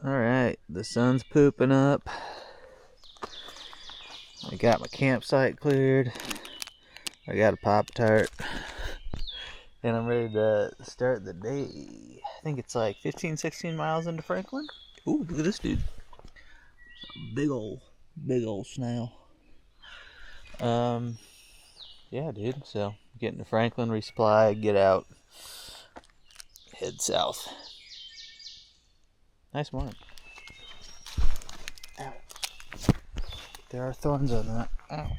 Alright, the sun's pooping up. I got my campsite cleared. I got a Pop-Tart. And I'm ready to start the day. I think it's like 15, 16 miles into Franklin. Ooh, look at this dude. Big ol' snail. Yeah, dude. So, getting to Franklin, resupply, get out, head south. Nice morning. Ow. There are thorns on that. Ow.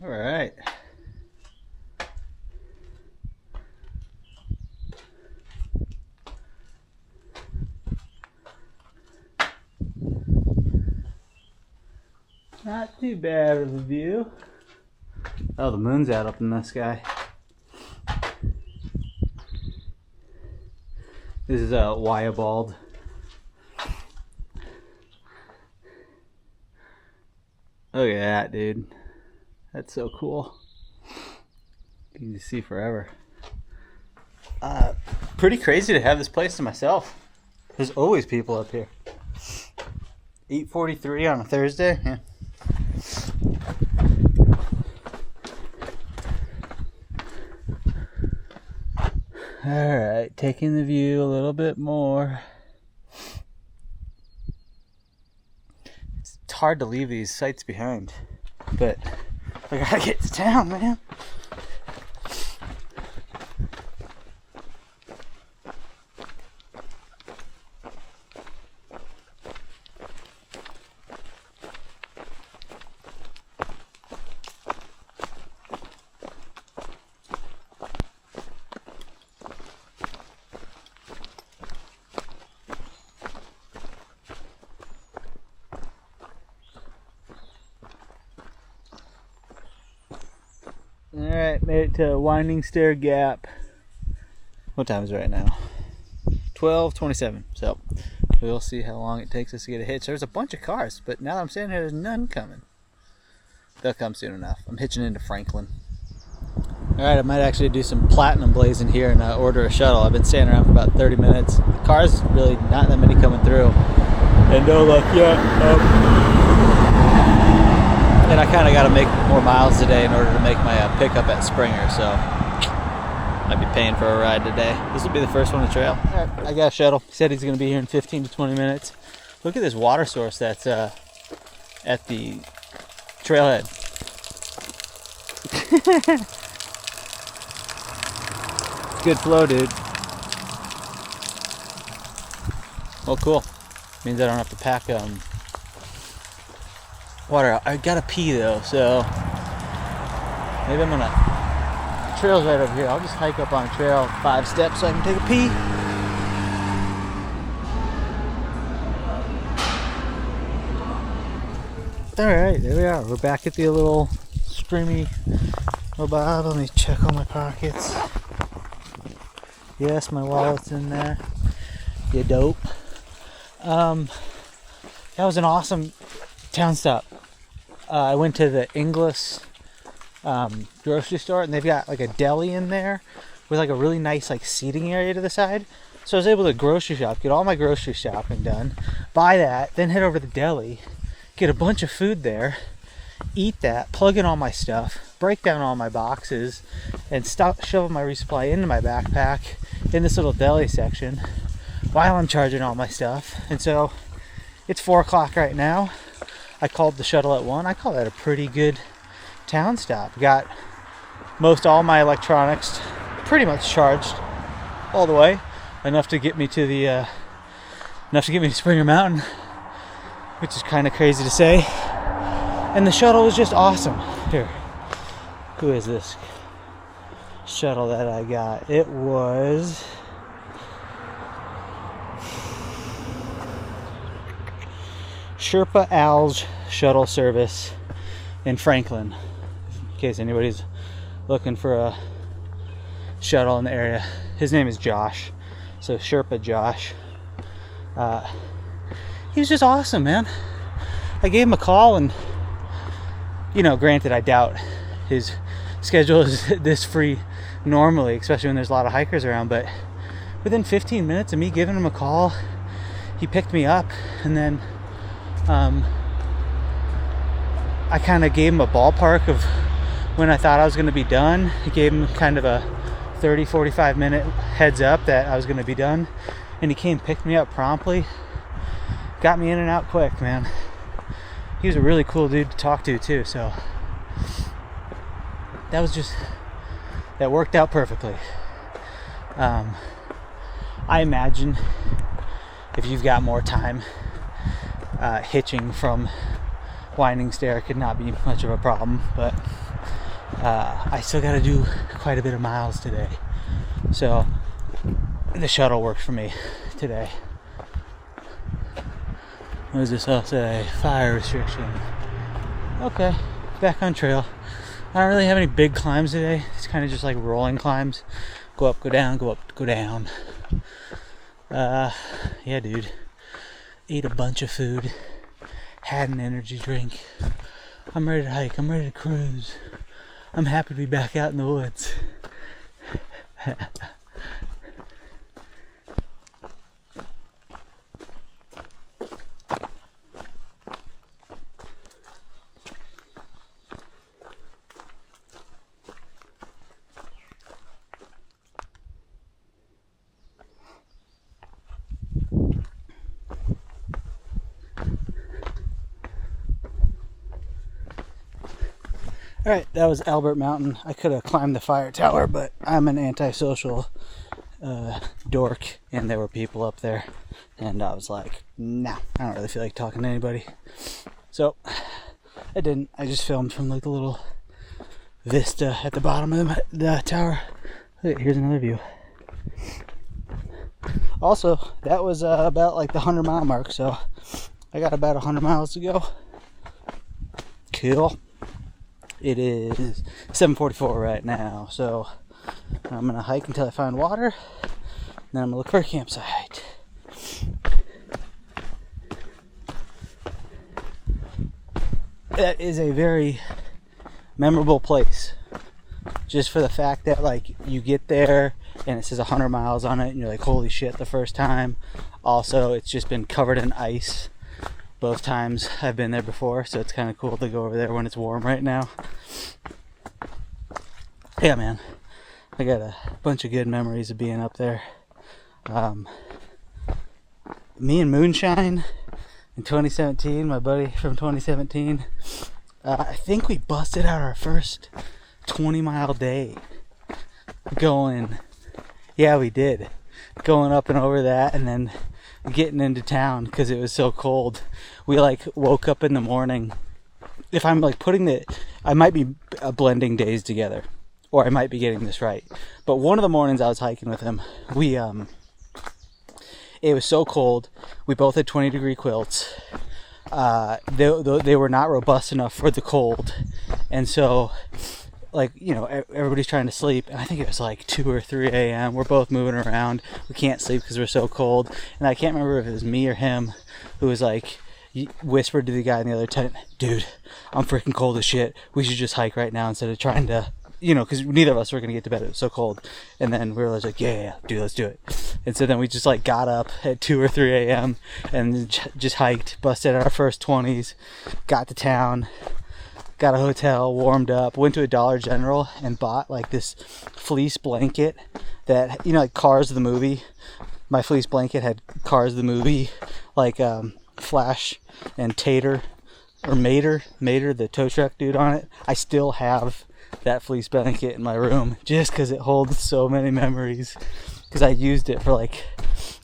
All right. Not too bad of a view. Oh, the moon's out up in the sky. This is a Wyabald. Look at that, dude. That's so cool. You can just see forever. Pretty crazy to have this place to myself. There's always people up here. 8:43 on a Thursday. Yeah. Alright, taking the view a little bit more. It's hard to leave these sights behind, but I gotta get to town, man. Alright, made it to Winding Stair Gap. What time is it right now? 12:27. So, we'll see how long it takes us to get a hitch. There's a bunch of cars, but now that I'm standing here, there's none coming. They'll come soon enough. I'm hitching into Franklin. Alright, I might actually do some platinum blazing here and order a shuttle. I've been standing around for about 30 minutes. The cars, really not that many coming through. And no luck yet. And I kind of got to make more miles today in order to make my pickup at Springer, so I'd be paying for a ride today. This will be the first one to trail. All right, I got a shuttle. He said he's going to be here in 15 to 20 minutes. Look at this water source that's at the trailhead. It's good flow, dude. Well, cool. Means I don't have to pack water. I gotta pee though, so maybe I'm gonna. The trail's right over here. I'll just hike up on a trail 5 steps so I can take a pee. Alright, there we are. We're back at the little streamy Bob. Let me check all my pockets. Yes, my wallet's in there. You dope. that was an awesome town stop. I went to the Inglis grocery store, and they've got like a deli in there with like a really nice like seating area to the side. So I was able to grocery shop, get all my grocery shopping done, buy that, then head over to the deli, get a bunch of food there, eat that, plug in all my stuff, break down all my boxes, and shove my resupply into my backpack in this little deli section while I'm charging all my stuff. And so it's 4 o'clock right now. I called the shuttle at 1. I call that a pretty good town stop. Got most all my electronics pretty much charged all the way, enough to get me to Springer Mountain, which is kind of crazy to say. And the shuttle was just awesome. Here, who is this shuttle that I got? It was Sherpa Al's shuttle service in Franklin, in case anybody's looking for a shuttle in the area. His name is Josh, so Sherpa Josh. He was just awesome, man. I gave him a call, and granted, I doubt his schedule is this free normally, especially when there's a lot of hikers around, but within 15 minutes of me giving him a call, he picked me up, and then I kind of gave him a ballpark of when I thought I was going to be done. I gave him kind of a 30-45 minute heads up that I was going to be done, and he came picked me up promptly, got me in and out quick, man. He was a really cool dude to talk to too, so that worked out perfectly. I imagine if you've got more time, hitching from Winding Stair could not be much of a problem, but I still got to do quite a bit of miles today, so the shuttle worked for me today. What does this all say? Fire restriction. Okay, back on trail. I don't really have any big climbs today. It's kind of just like rolling climbs. Go up, go down, go up, go down. Yeah, dude. Ate a bunch of food. Had an energy drink. I'm ready to hike. I'm ready to cruise. I'm happy to be back out in the woods. Alright, that was Albert Mountain. I could have climbed the fire tower, but I'm an antisocial dork, and there were people up there, and I was like, nah, I don't really feel like talking to anybody. So, I didn't. I just filmed from like the little vista at the bottom of the tower. Look, here's another view. Also, that was about like the 100-mile mark, so I got about 100 miles to go. Cool. It is 7:44 right now, so I'm gonna hike until I find water, and then I'm gonna look for a campsite. That is a very memorable place, just for the fact that like you get there and it says 100 miles on it, and you're like, holy shit, the first time. Also, it's just been covered in ice both times I've been there before, so it's kind of cool to go over there when it's warm right now. Yeah, man, I got a bunch of good memories of being up there. Me and Moonshine in 2017, my buddy from 2017, I think we busted out our first 20-mile day going, yeah, we did, going up and over that, and then getting into town because it was so cold. We like woke up in the morning. If I'm like I might be blending days together, or I might be getting this right, but one of the mornings I was hiking with him, it was so cold. We both had 20-degree quilts. They were not robust enough for the cold, and so like, everybody's trying to sleep, and I think it was like 2 or 3 a.m. We're both moving around. We can't sleep because we're so cold, and I can't remember if it was me or him who was like whispered to the guy in the other tent, dude, I'm freaking cold as shit. We should just hike right now instead of trying to, because neither of us were going to get to bed. It was so cold. And then we were like, yeah, dude, let's do it. And so then we just like got up at 2 or 3 a.m. and just hiked, busted our first 20s, got to town, got a hotel, warmed up, went to a Dollar General and bought like this fleece blanket that, like Cars the movie. My fleece blanket had Cars the movie, like Flash and Tater, or Mater, the tow truck dude on it. I still have that fleece blanket in my room just because it holds so many memories. Because I used it for like,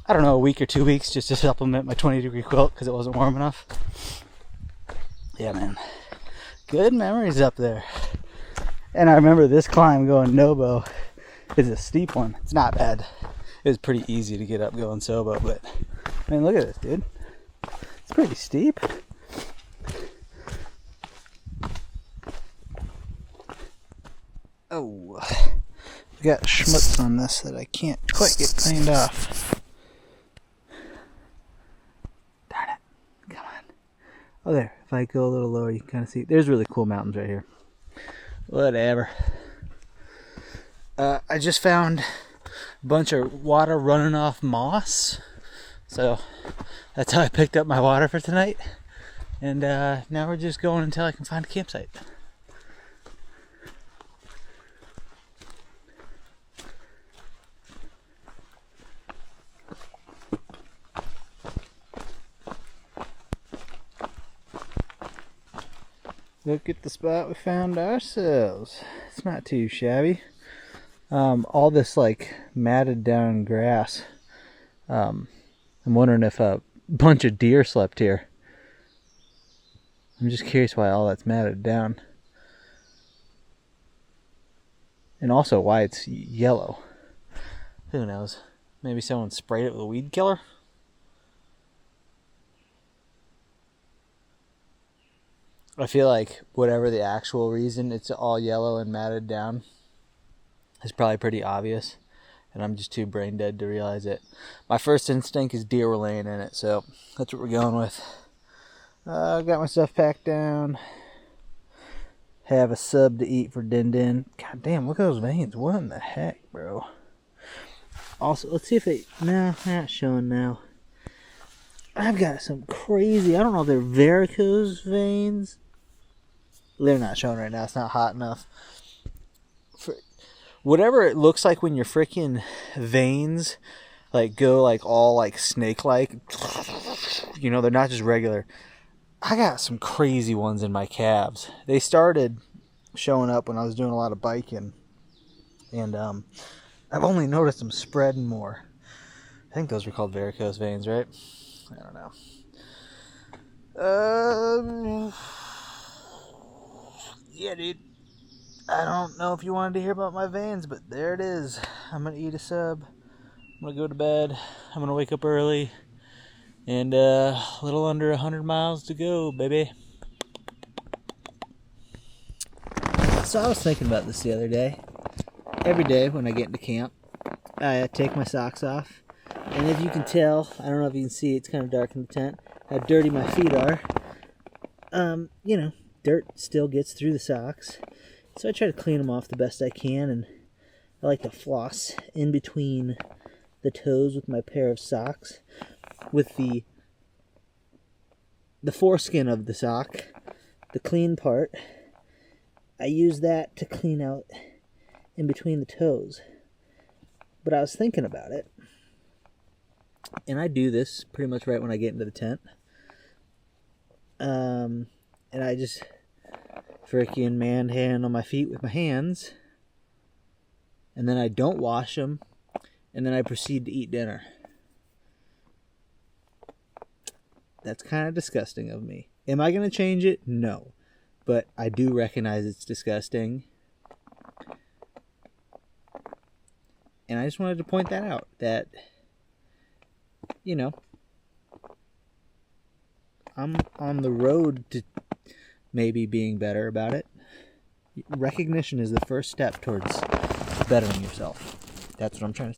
I don't know, a week or 2 weeks just to supplement my 20-degree quilt because it wasn't warm enough. Yeah, man. Good memories up there. And I remember this climb going Nobo is a steep one. It's not bad. It was pretty easy to get up going Sobo, but man, look at this, dude. It's pretty steep. Oh, we got schmutz on this that I can't quite get cleaned off. Darn it. Come on. Oh, there. If I go a little lower, you can kind of see. There's really cool mountains right here. Whatever. I just found a bunch of water running off moss. So that's how I picked up my water for tonight. And now we're just going until I can find a campsite. Look at the spot we found ourselves. It's not too shabby. All this like matted down grass. I'm wondering if a bunch of deer slept here. I'm just curious why all that's matted down. And also why it's yellow. Who knows? Maybe someone sprayed it with a weed killer? I feel like whatever the actual reason it's all yellow and matted down is probably pretty obvious. And I'm just too brain dead to realize it. My first instinct is deer were laying in it, so that's what we're going with. Got my stuff packed down. Have a sub to eat for Din Din. God damn, look at those veins. What in the heck, bro? Also, let's see if they... No, they're not showing now. I've got some crazy... I don't know if they're varicose veins. They're not showing right now. It's not hot enough. Whatever it looks like when your freaking veins like go like all like snake-like. They're not just regular. I got some crazy ones in my calves. They started showing up when I was doing a lot of biking. And I've only noticed them spreading more. I think those were called varicose veins, right? I don't know. Yeah, dude. I don't know if you wanted to hear about my veins, but there it is. I'm going to eat a sub. I'm going to go to bed. I'm going to wake up early. And a little under 100 miles to go, baby. So I was thinking about this the other day. Every day when I get into camp, I take my socks off. And if you can tell, I don't know if you can see, it's kind of dark in the tent, how dirty my feet are. Dirt still gets through the socks. So I try to clean them off the best I can, and I like to floss in between the toes with my pair of socks. With the foreskin of the sock, the clean part, I use that to clean out in between the toes. But I was thinking about it, and I do this pretty much right when I get into the tent. And I just freaking manhandle my feet with my hands, and then I don't wash them, and then I proceed to eat dinner. That's kind of disgusting of me. Am I going to change it? No. But I do recognize it's disgusting. And I just wanted to point that out. That, I'm on the road to maybe being better about it. Recognition is the first step towards bettering yourself. That's what I'm trying to